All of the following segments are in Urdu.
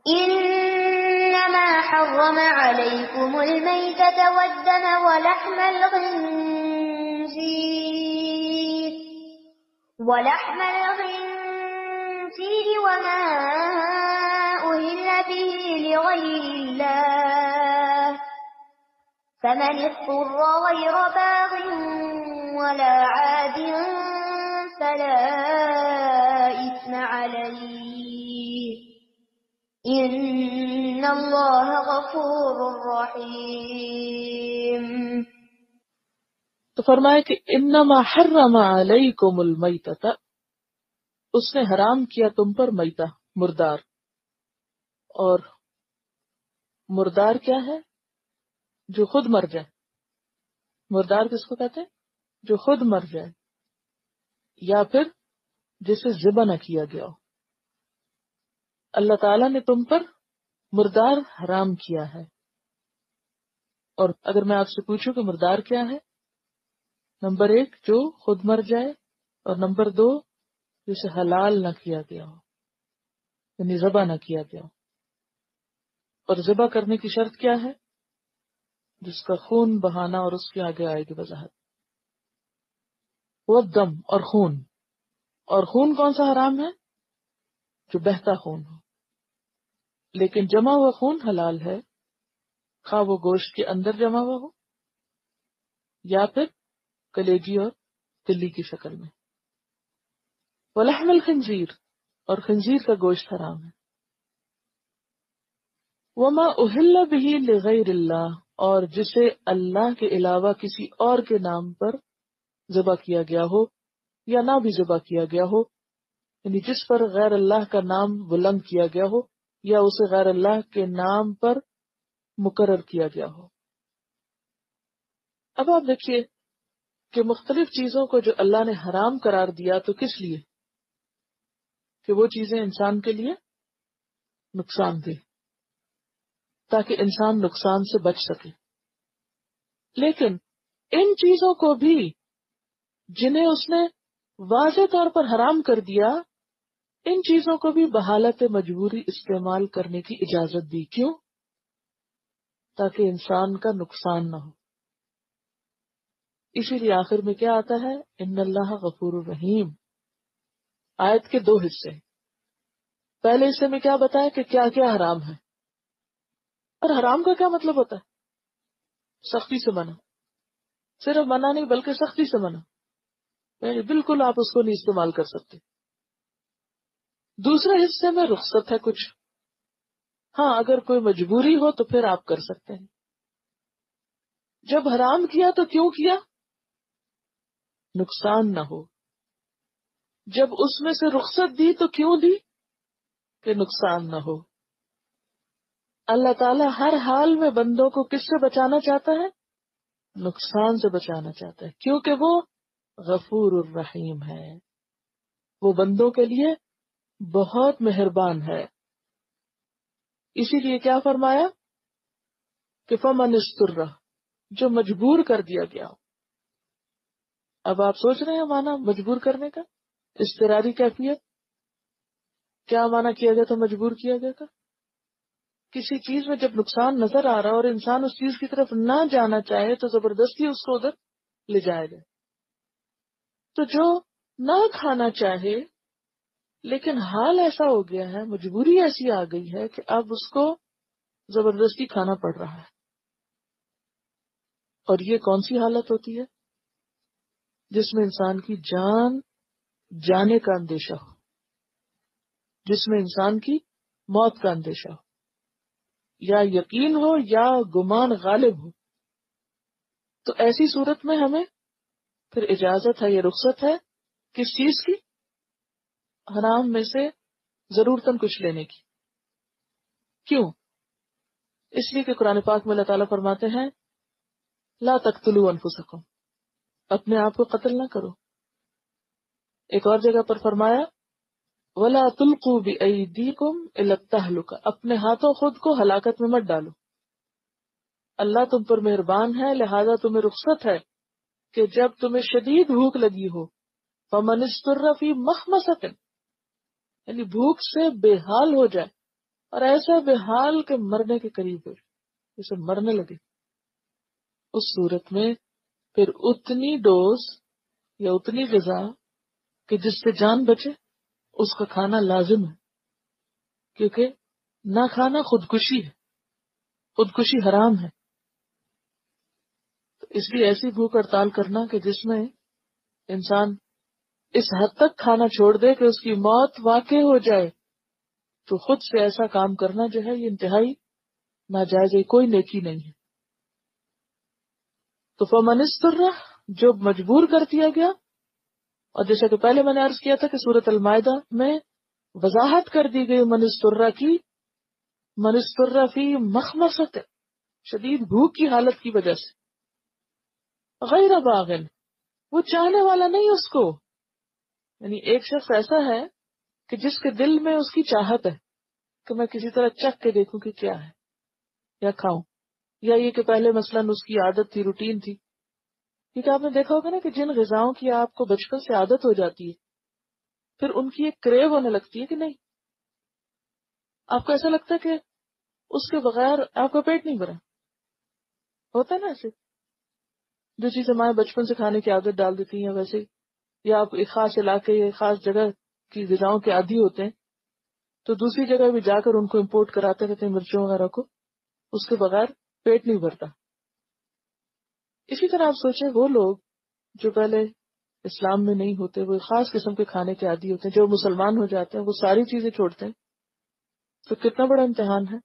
إنما حرم عليكم الميتة والدم ولحم الخنزير وما أهل به لغير الله فمن اضطر غير باغ ولا عاد فلا إثم عليه إن اللہ غفور رحیم۔ تو فرمایا کہ انما حرم علیکم المیتۃ، اس نے حرام کیا تم پر میتہ، مردار۔ اور مردار کیا ہے؟ جو خود مر جائے۔ مردار کس کو کہتے ہیں؟ جو خود مر جائے یا پھر جسے ذبح نہ کیا گیا ہو۔ اللہ تعالیٰ نے تم پر مردار حرام کیا ہے۔ اور اگر میں آپ سے پوچھوں کہ مردار کیا ہے، نمبر 1 جو خود مر جائے، اور نمبر 2 جسے حلال نہ کیا گیا ہو، یعنی ذبح نہ کیا گیا ہو۔ اور ذبح کرنے کی شرط کیا ہے؟ جس کا خون بہانا، اور اس کے آگے آئے گی وضاحت۔ وہ دم، اور خون۔ اور خون کون سا حرام ہے؟ جو بہتا خون ہو۔ لیکن جمع ہوا خون حلال ہے، خواہ وہ گوشت کے اندر جمع ہوا ہو یا پھر کلیجی اور تلی کی شکل میں۔ وَلَحْمَ الْخِنْزِيرِ، اور خنزیر کا گوشت حرام ہے۔ وَمَا أُهِلَّ بِهِ لِغَيْرِ اللَّهِ، اور جسے اللہ کے علاوہ کسی اور کے نام پر ذبح کیا گیا ہو یا نہ بھی ذبح کیا گیا ہو، یعنی جس پر غیر اللہ کا نام بلند کیا گیا ہو یا اسے غیر اللہ کے نام پر مقرر کیا گیا ہو۔ اب آپ دیکھیے کہ مختلف چیزوں کو جو اللہ نے حرام قرار دیا تو کس لیے؟ کہ وہ چیزیں انسان کے لیے نقصان دہ، تاکہ انسان نقصان سے بچ سکے۔ لیکن ان چیزوں کو بھی جنہیں اس نے واضح طور پر حرام کر دیا، ان چیزوں کو بھی بحالت مجبوری استعمال کرنے کی اجازت دی۔ کیوں؟ تاکہ انسان کا نقصان نہ ہو۔ اسی لیے آخر میں کیا آتا ہے؟ ان اللہ غفور الرحیم۔ آیت کے 2 حصے۔ پہلے حصے میں کیا بتایا کہ کیا کیا حرام ہے، اور حرام کا کیا مطلب ہوتا ہے؟ سختی سے منع۔ صرف منع نہیں بلکہ سختی سے منع، یعنی بالکل آپ اس کو نہیں استعمال کر سکتے۔ دوسرے حصے میں رخصت ہے کچھ، ہاں اگر کوئی مجبوری ہو تو پھر آپ کر سکتے ہیں۔ جب حرام کیا تو کیوں کیا؟ نقصان نہ ہو۔ جب اس میں سے رخصت دی تو کیوں دی؟ کہ نقصان نہ ہو۔ اللہ تعالیٰ ہر حال میں بندوں کو کس سے بچانا چاہتا ہے؟ نقصان سے بچانا چاہتا ہے، کیونکہ وہ غفور الرحیم ہے، وہ بندوں کے لیے بہت مہربان ہے۔ اسی لیے کیا فرمایا کہ فَمَنِ اسْتُرَّ، جو مجبور کر دیا گیا ہو۔ اب آپ سوچ رہے ہیں معنی مجبور کرنے کا، اضطراری کیفیت کیا معنی کیا گیا تھا؟ مجبور کیا گیا تھا کسی چیز میں جب نقصان نظر آ رہا اور انسان اس چیز کی طرف نہ جانا چاہے تو زبردستی اس کو ادھر لے جایا جائے۔ تو جو نہ کھانا چاہے لیکن حال ایسا ہو گیا ہے، مجبوری ایسی آ گئی ہے کہ اب اس کو زبردستی کھانا پڑ رہا ہے، اور یہ کون سی حالت ہوتی ہے؟ جس میں انسان کی جان جانے کا اندیشہ ہو، جس میں انسان کی موت کا اندیشہ ہو، یا یقین ہو یا گمان غالب ہو۔ تو ایسی صورت میں ہمیں پھر اجازت ہے، یہ رخصت ہے کس چیز کی؟ حرام میں سے ضرورتاً کچھ لینے کی۔ کیوں؟ اس لیے کہ قرآن پاک میں اللہ تعالیٰ فرماتے ہیں لا تقتلوا انفسکم، اپنے آپ کو قتل نہ کرو۔ ایک اور جگہ پر فرمایا وَلَا تُلْقُوا بِأَيْدِيكُمْ إِلَى التَّهْلُكَةِ، اپنے ہاتھوں خود کو ہلاکت میں مت ڈالو۔ اللہ تم پر مہربان ہے، لہذا تمہیں رخصت ہے کہ جب تمہیں شدید بھوک لگی ہو، فَمَنِ اسْتُرَّ فِي مَخْمَصَةٍ، یعنی بھوک سے بے حال ہو جائے، اور ایسا بے حال کہ مرنے کے قریب ہو، جسے مرنے لگے، اس صورت میں پھر اتنی ڈوز یا اتنی غذا کہ جس سے جان بچے اس کا کھانا لازم ہے، کیونکہ نہ کھانا خودکشی ہے، خودکشی حرام ہے۔ تو اس لیے ایسی بھوک ہڑتال کرنا کہ جس میں انسان اس حد تک کھانا چھوڑ دے کہ اس کی موت واقع ہو جائے، تو خود سے ایسا کام کرنا جو ہے یہ انتہائی ناجائز ہے، کوئی نیکی نہیں ہے۔ تو فمن اضطر، جو مجبور کر دیا گیا، اور جیسا کہ پہلے میں نے عرض کیا تھا کہ سورۃ المائدہ میں وضاحت کر دی گئی من اضطر کی، من اضطر فی مخمصۃ، شدید بھوک کی حالت کی وجہ سے، غیر باغن، وہ چاہنے والا نہیں اس کو، یعنی ایک شخص ایسا ہے کہ جس کے دل میں اس کی چاہت ہے کہ میں کسی طرح چکھ کے دیکھوں کہ کیا ہے یا کھاؤں، یا یہ کہ پہلے مثلاً اس کی عادت تھی، روٹین تھی، کیونکہ آپ نے دیکھا ہوگا نا کہ جن غذاؤں کی آپ کو بچپن سے عادت ہو جاتی ہے پھر ان کی ایک کریو ہونے لگتی ہے کہ نہیں، آپ کو ایسا لگتا ہے کہ اس کے بغیر آپ کا پیٹ نہیں بھرا، ہوتا ہے نا ایسے، جو چیزیں مائیں بچپن سے کھانے کی عادت ڈال دیتی ہیں ویسے، یا آپ ایک خاص علاقے یا ایک خاص جگہ کی غذاؤں کے عادی ہوتے ہیں تو دوسری جگہ بھی جا کر ان کو امپورٹ کراتے رہتے ہیں مرچوں وغیرہ کو، اس کے بغیر پیٹ نہیں بھرتا۔ اسی طرح آپ سوچیں وہ لوگ جو پہلے اسلام میں نہیں ہوتے، وہ خاص قسم کے کھانے کے عادی ہوتے ہیں، جو مسلمان ہو جاتے ہیں وہ ساری چیزیں چھوڑتے ہیں، تو کتنا بڑا امتحان ہے،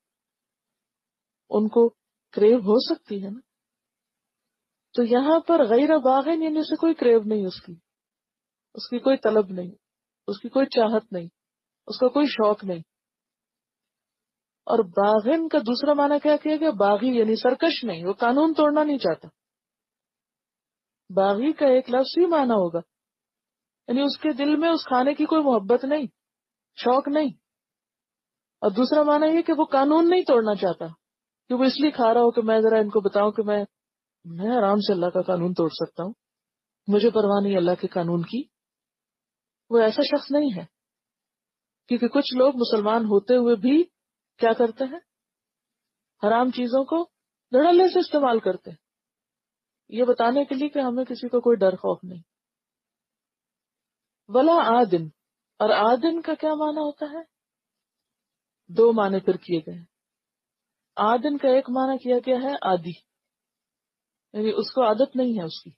ان کو کریو ہو سکتی ہے نا۔ تو یہاں پر غیر باغن یعنی اسے کوئی کریو نہیں، اس کی کوئی طلب نہیں، اس کی کوئی چاہت نہیں، اس کا کوئی شوق نہیں۔ اور باغن کا دوسرا معنی کیا کیا گیا؟ باغی یعنی سرکش نہیں، وہ قانون توڑنا نہیں چاہتا۔ باغی کا ایک لفظ ہی معنی ہوگا، یعنی اس کے دل میں اس کھانے کی کوئی محبت نہیں، شوق نہیں، اور دوسرا معنی یہ کہ وہ قانون نہیں توڑنا چاہتا کہ وہ اس لیے کھا رہا ہو کہ میں ذرا ان کو بتاؤں کہ میں آرام سے اللہ کا قانون توڑ سکتا ہوں، مجھے پرواہ نہیں اللہ کے قانون کی۔ وہ ایسا شخص نہیں ہے، کیونکہ کچھ لوگ مسلمان ہوتے ہوئے بھی کیا کرتے ہیں؟ حرام چیزوں کو دھڑلے سے استعمال کرتے ہیں، یہ بتانے کے لیے کہ ہمیں کسی کو کوئی ڈر خوف نہیں۔ ولا آدن، اور آدن کا کیا معنی ہوتا ہے؟ دو معنی پھر کیے گئے ہیں۔ آدن کا ایک معنی کیا گیا ہے عادی، یعنی اس کو عادت نہیں ہے، اس کی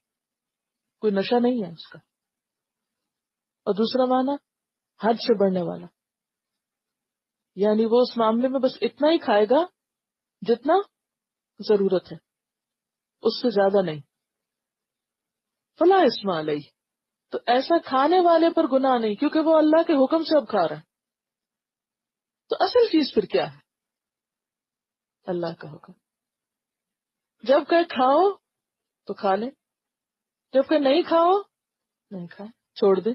کوئی نشہ نہیں ہے اس کا، اور دوسرا معنی حد سے بڑھنے والا، یعنی وہ اس معاملے میں بس اتنا ہی کھائے گا جتنا ضرورت ہے، اس سے زیادہ نہیں۔ فلا اسم علیہ، تو ایسا کھانے والے پر گناہ نہیں، کیونکہ وہ اللہ کے حکم سے اب کھا رہا ہے۔ تو اصل چیز پھر کیا ہے؟ اللہ کا حکم، جب کہ کھاؤ تو کھا لیں، جب کہ نہیں کھاؤ نہیں کھائے، چھوڑ دیں،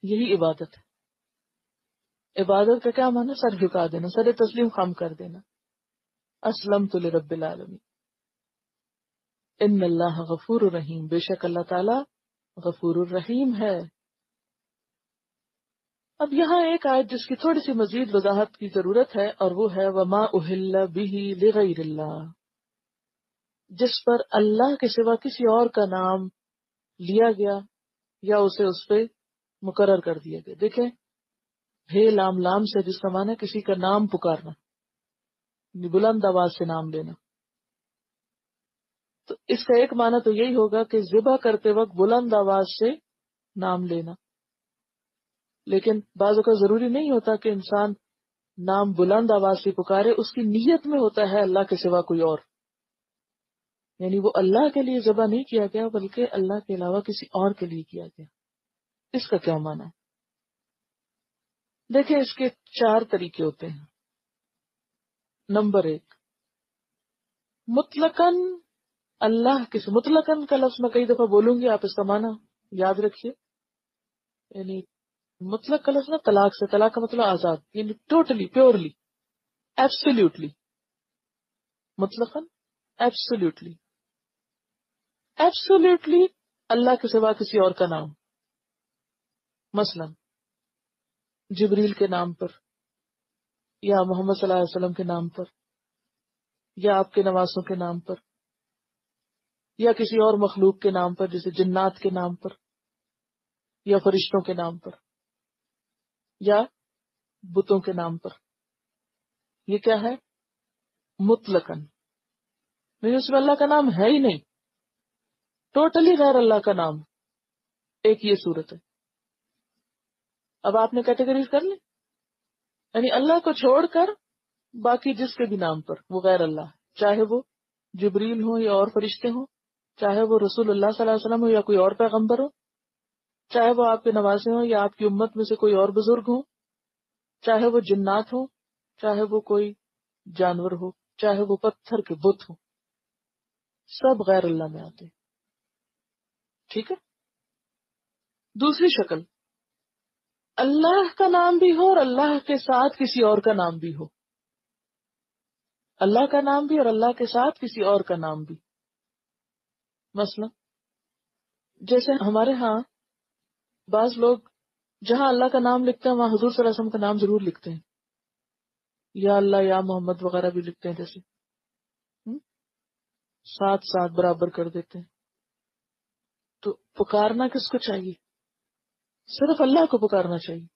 یہی عبادت ہے۔ عبادت کا کیا معنی؟ سر جھکا دینا، سر تسلیم خم کر دینا، اسلمت لرب العالمین، ان اللہ غفور الرحیم، بے شک اللہ تعالی غفور الرحیم ہے۔ اب یہاں ایک آیت جس کی تھوڑی سی مزید وضاحت کی ضرورت ہے، اور وہ ہے وما اہل بہ لغیر اللہ، جس پر اللہ کے سوا کسی اور کا نام لیا گیا یا اسے اس پہ مقرر کر دیا گیا۔ دیکھیں ہے لام لام سے، جس کا معنی ہے کسی کا نام پکارنا، بلند آواز سے نام لینا، تو اس کا ایک معنی تو یہی ہوگا کہ ذبح کرتے وقت بلند آواز سے نام لینا، لیکن بعض اوقات ضروری نہیں ہوتا کہ انسان نام بلند آواز سے پکارے، اس کی نیت میں ہوتا ہے اللہ کے سوا کوئی اور، یعنی وہ اللہ کے لیے ذبح نہیں کیا گیا بلکہ اللہ کے علاوہ کسی اور کے لیے کیا گیا۔ اس کا کیا معنی ہے؟ دیکھیں اس کے 4 طریقے ہوتے ہیں۔ نمبر 1، مطلقاً اللہ کے، مطلقاً کا لفظ میں کئی دفعہ بولوں گی، آپ اس کا معنی یاد رکھیے، یعنی مطلق کا لفظ نا طلاق سے، طلاق کا مطلب آزاد، یعنی ٹوٹلی، پیورلی، ایبسلیوٹلی، مطلقاً ایبسلیوٹلی، ایبسلیوٹلی اللہ کے سوا کسی اور کا نام، مثلا جبریل کے نام پر، یا محمد صلی اللہ علیہ وسلم کے نام پر، یا آپ کے نواسوں کے نام پر، یا کسی اور مخلوق کے نام پر جیسے جنات کے نام پر، یا فرشتوں کے نام پر، یا بتوں کے نام پر. یہ کیا ہے؟ مطلقاً، نہیں اس میں اللہ کا نام ہے ہی نہیں، ٹوٹلی غیر اللہ کا نام. ایک یہ صورت ہے. اب آپ نے کیٹیگریز کر لی، یعنی اللہ کو چھوڑ کر باقی جس کے بھی نام پر وہ غیر اللہ ہے، چاہے وہ جبریل ہو یا اور فرشتے ہوں، چاہے وہ رسول اللہ صلی اللہ علیہ وسلم ہو یا کوئی اور پیغمبر ہو، چاہے وہ آپ کے نواسے ہوں یا آپ کی امت میں سے کوئی اور بزرگ ہوں، چاہے وہ جنات ہوں، چاہے وہ کوئی جانور ہو، چاہے وہ پتھر کے بت ہوں، سب غیر اللہ میں آتے ہیں. ٹھیک ہے. دوسری شکل، اللہ کا نام بھی ہو اور اللہ کے ساتھ کسی اور کا نام بھی ہو. اللہ کا نام بھی اور اللہ کے ساتھ کسی اور کا نام بھی. مثلا جیسے ہمارے ہاں بعض لوگ جہاں اللہ کا نام لکھتے ہیں وہاں حضور صلی اللہ علیہ وسلم کا نام ضرور لکھتے ہیں، یا اللہ یا محمد وغیرہ بھی لکھتے ہیں، جیسے ساتھ ساتھ برابر کر دیتے ہیں. تو پکارنا کس کو چاہیے؟ صرف اللہ کو پکارنا چاہیے.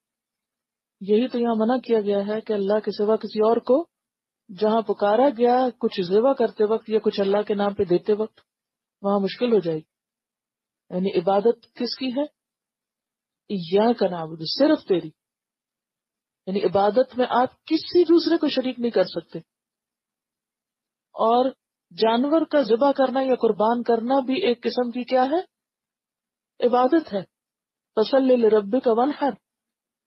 یہی تو یہاں منع کیا گیا ہے کہ اللہ کے سوا کسی اور کو جہاں پکارا گیا کچھ ذبح کرتے وقت یا کچھ اللہ کے نام پہ دیتے وقت وہاں مشکل ہو جائے گی. یعنی عبادت کس کی ہے؟ ایاک نعبد، صرف تیری. یعنی عبادت میں آپ کسی دوسرے کو شریک نہیں کر سکتے. اور جانور کا ذبح کرنا یا قربان کرنا بھی ایک قسم کی کیا ہے؟ عبادت ہے. فصلی لربک وانحر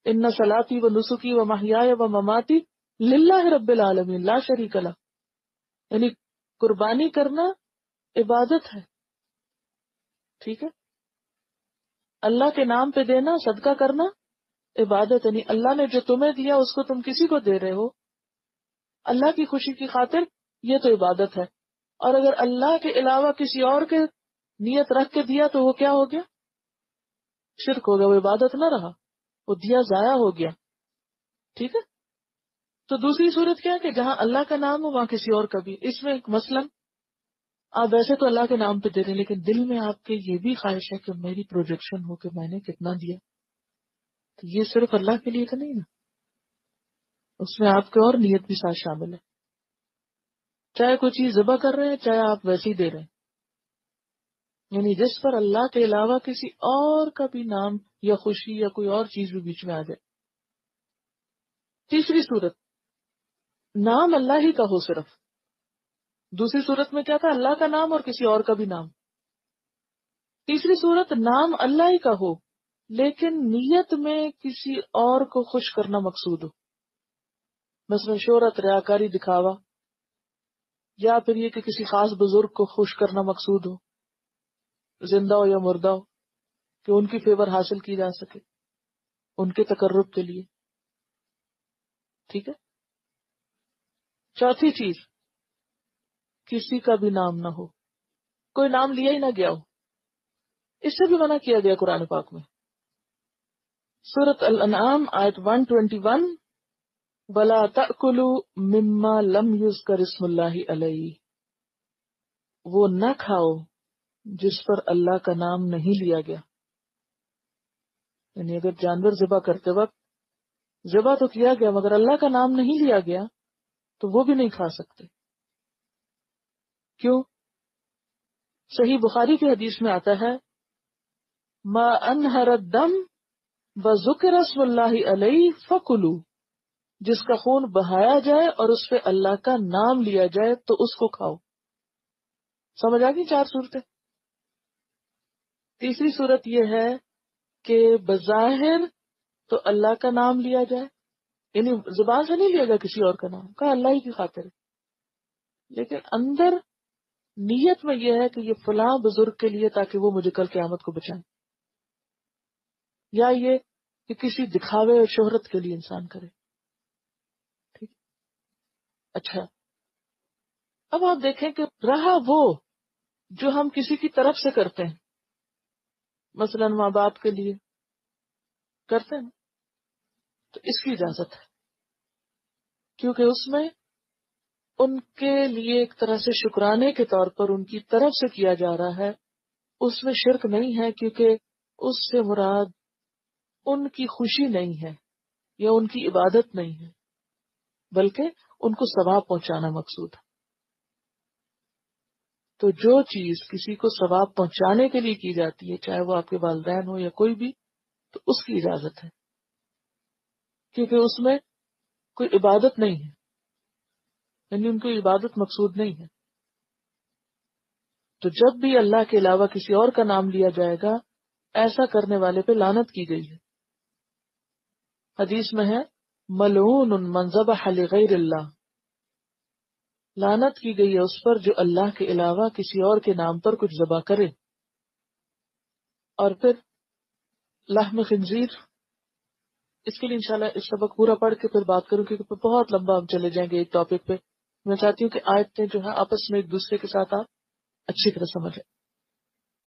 ان صلاتی و نسکی و محیای و مماتی للہ رب العالمین لا شریک لہ. یعنی قربانی کرنا عبادت ہے. ٹھیک ہے. اللہ کے نام پہ دینا، صدقہ کرنا عبادت. یعنی اللہ نے جو تمہیں دیا اس کو تم کسی کو دے رہے ہو اللہ کی خوشی کی خاطر، یہ تو عبادت ہے. اور اگر اللہ کے علاوہ کسی اور کے نیت رکھ کے دیا تو وہ کیا ہو گیا؟ شرک ہو گیا. وہ عبادت نہ رہا، وہ دیا ضائع ہو گیا. ٹھیک ہے. تو دوسری صورت کیا ہے کہ جہاں اللہ کا نام ہو وہاں کسی اور کا بھی. اس میں مثلا آپ ویسے تو اللہ کے نام پہ دے رہے ہیں لیکن دل میں آپ کے یہ بھی خواہش ہے کہ میری پروجیکشن ہو کہ میں نے کتنا دیا. تو یہ صرف اللہ کے لیے تو نہیں نا، اس میں آپ کی اور نیت بھی ساتھ شامل ہے. چاہے کوئی چیز ذبح کر رہے ہیں چاہے آپ ویسے ہی دے رہے ہیں، یعنی جس پر اللہ کے علاوہ کسی اور کا بھی نام یا خوشی یا کوئی اور چیز بھی بیچ میں آ جائے. تیسری صورت، نام اللہ ہی کا ہو صرف. دوسری صورت میں کیا تھا؟ اللہ کا نام اور کسی اور کا بھی نام. تیسری صورت، نام اللہ ہی کا ہو لیکن نیت میں کسی اور کو خوش کرنا مقصود ہو. مثلا شہرت، ریاکاری، دکھاوا، یا پھر یہ کہ کسی خاص بزرگ کو خوش کرنا مقصود ہو، زندہ ہو یا مردہ ہو، کہ ان کی فیور حاصل کی جا سکے ان کے تقرب کے لیے. ٹھیک ہے. چوتھی چیز، کسی کا بھی نام نہ ہو، کوئی نام لیا ہی نہ گیا ہو. اس سے بھی منع کیا گیا قرآن پاک میں. سورۃ الانعام آیت 121، وَلَا تَأْكُلُوا مِمَّا لَمْ يُذْكَرِ اسْمُ اللَّهِ عَلَيْهِ، وہ نہ کھاؤ جس پر اللہ کا نام نہیں لیا گیا. یعنی اگر جانور ذبح کرتے وقت ذبح تو کیا گیا مگر اللہ کا نام نہیں لیا گیا تو وہ بھی نہیں کھا سکتے. کیوں؟ صحیح بخاری کی حدیث میں آتا ہے، ما انہر الدم وذکر اسم اللہ علیہ فکلوا، جس کا خون بہایا جائے اور اس پہ اللہ کا نام لیا جائے تو اس کو کھاؤ. سمجھ آ گئی 4 صورتیں. تیسری صورت یہ ہے کہ بظاہر تو اللہ کا نام لیا جائے، یعنی زبان سے نہیں لیا گیا کسی اور کا نام، کہا اللہ ہی کی خاطر ہے، لیکن اندر نیت میں یہ ہے کہ یہ فلاں بزرگ کے لیے تاکہ وہ مجھے کل قیامت کو بچائیں، یا یہ کہ کسی دکھاوے اور شہرت کے لیے انسان کرے. ٹھیک. اچھا، اب آپ دیکھیں کہ رہا وہ جو ہم کسی کی طرف سے کرتے ہیں، مثلا ماں باپ کے لیے کرتے ہیں تو اس کی اجازت ہے. کیونکہ اس میں ان کے لیے ایک طرح سے شکرانے کے طور پر ان کی طرف سے کیا جا رہا ہے، اس میں شرک نہیں ہے، کیونکہ اس سے مراد ان کی خوشی نہیں ہے یا ان کی عبادت نہیں ہے، بلکہ ان کو ثواب پہنچانا مقصود ہے۔ تو جو چیز کسی کو ثواب پہنچانے کے لیے کی جاتی ہے، چاہے وہ آپ کے والدین ہو یا کوئی بھی، تو اس کی اجازت ہے، کیونکہ اس میں کوئی عبادت نہیں ہے، یعنی ان کی عبادت مقصود نہیں ہے۔ تو جب بھی اللہ کے علاوہ کسی اور کا نام لیا جائے گا، ایسا کرنے والے پہ لعنت کی گئی ہے۔ حدیث میں ہے ملعون من ذبح لغیر اللہ، لعنت کی گئی ہے اس پر جو اللہ کے علاوہ کسی اور کے نام پر کچھ ذبح کرے۔ اور پھر لحم خنزیر، اس کے لیے انشاءاللہ اس سبق پورا پڑھ کے پھر بات کروں، کیونکہ بہت لمبا ہم چلے جائیں گے ایک ٹاپک پہ۔ میں چاہتی ہوں کہ آیتیں جو ہے آپس میں ایک دوسرے کے ساتھ آپ اچھی طرح سمجھیں۔